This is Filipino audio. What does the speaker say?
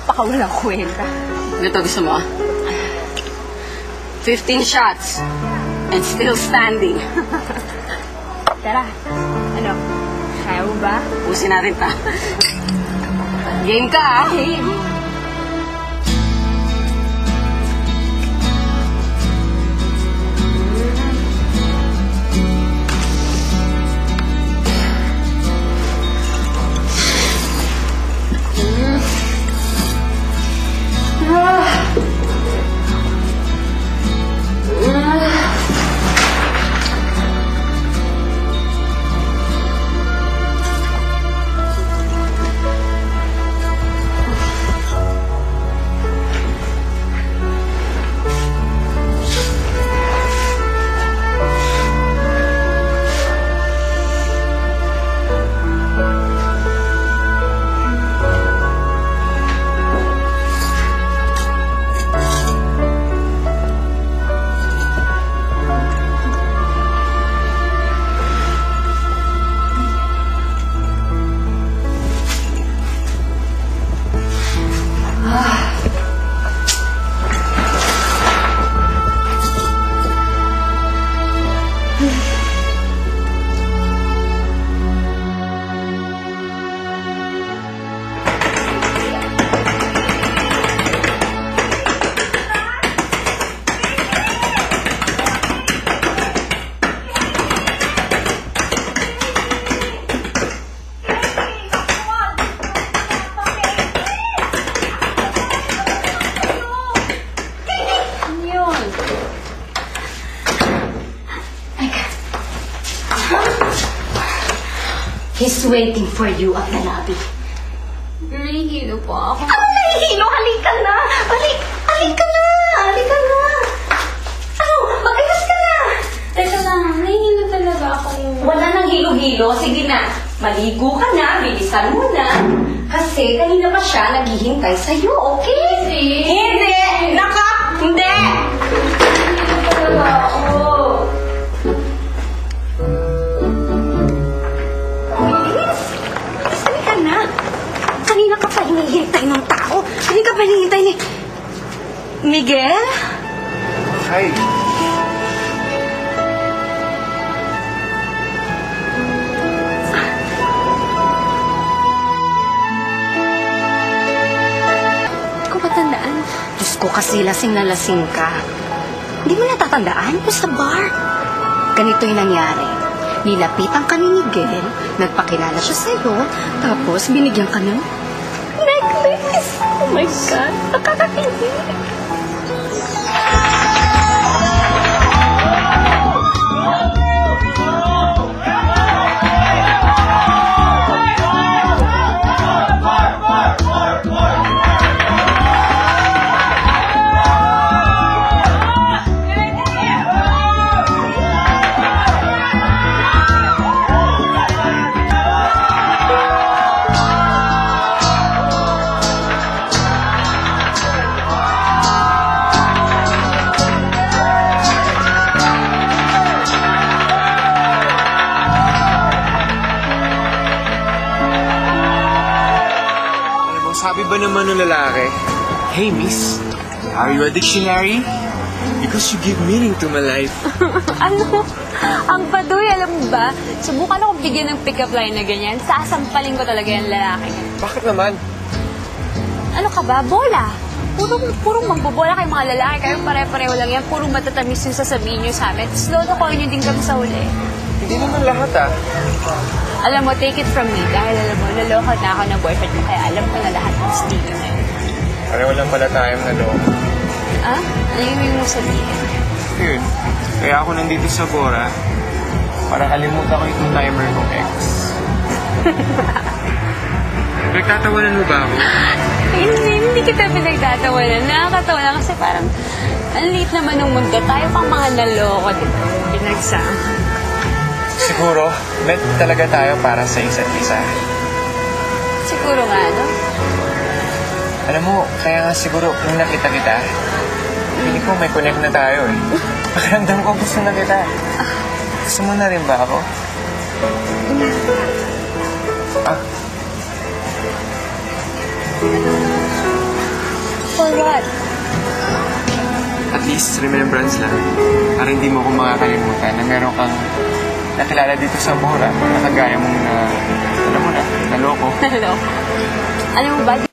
napakawalang kwenta. Ito gusto mo? 15 shots and still standing. Tara, ano? Kaya mo ba? Pusin natin ta. Game ka, ah? Game. He's waiting for you at the lobby. Nahihilo po ako. Ano nahihilo? Halika na! Halika na! Halika na! Ano? Mag-ayos ka na! Teka lang, nahihilo talaga ako. Wala nang hilo-hilo. Sige na. Maligo ka na. Bilisan mo na. Kasi kanina pa siya naghihintay sa'yo, okay? Hindi! Naka! Hindi! Nahihilo talaga ako. Kanina ka pa hinihintay ng tao. Hindi ka pa hinihintay ni... Miguel? Hi. Hindi ko matandaan. Diyos ko kasi lasing na lasing ka. Hindi mo natatandaan? Yung sa bar. Ganito yung nangyari. Nilapitan ka ni Miguel, nagpakilala siya sa'yo, tapos binigyan ka ng necklace. Oh my God, nakakakilig. Sabi ba naman ng lalaki, "Hey miss, are you a dictionary? Because you give meaning to my life." Ano? Ang baduy, alam mo ba? Subukan akong bigyan ng pick-up line na ganyan. Sasampalin ko talaga yung lalaki. Bakit naman? Ano ka ba? Bola. Purong magbobola kayo mga lalaki. Kayo pare-pareho lang yan. Purong matatamis yung sasabihin nyo sa amin. Tapos lolo-koin nyo din kami sa huli. Hindi naman lahat ah. Alam mo, take it from me. Dahil alam mo, naloko na ako ng boyfriend ko. Kaya alam ko na lahat ng stilo na yun. Pareho lang pala tayong naloko. Ah? Ano yung mo sabihin? Yun. Kaya ako nandito sa Bora para kalimutan ko itong timer kong ex. Nagtatawanan mo ba ako? Hindi kita pinagtatawanan. Nakakatawa lang kasi parang ang liit naman ng mundo. Tayo pang mga naloko, di ba? Pinagsama. Siguro, meant talaga tayo para sa isa't isa. Siguro nga, no? Alam mo, kaya nga siguro nung nakita kita, hindi ko may connect na tayo eh. Pakiramdam ko gusto na kita. Gusto mo na rin ba ako? Ah. Beautiful what? At least, remembrance lang. Para hindi mo ko makakalimutan na meron kang nakilala dito sa Bora na kagaya mong alam mo na, naloko. Hello. Alam mo ba,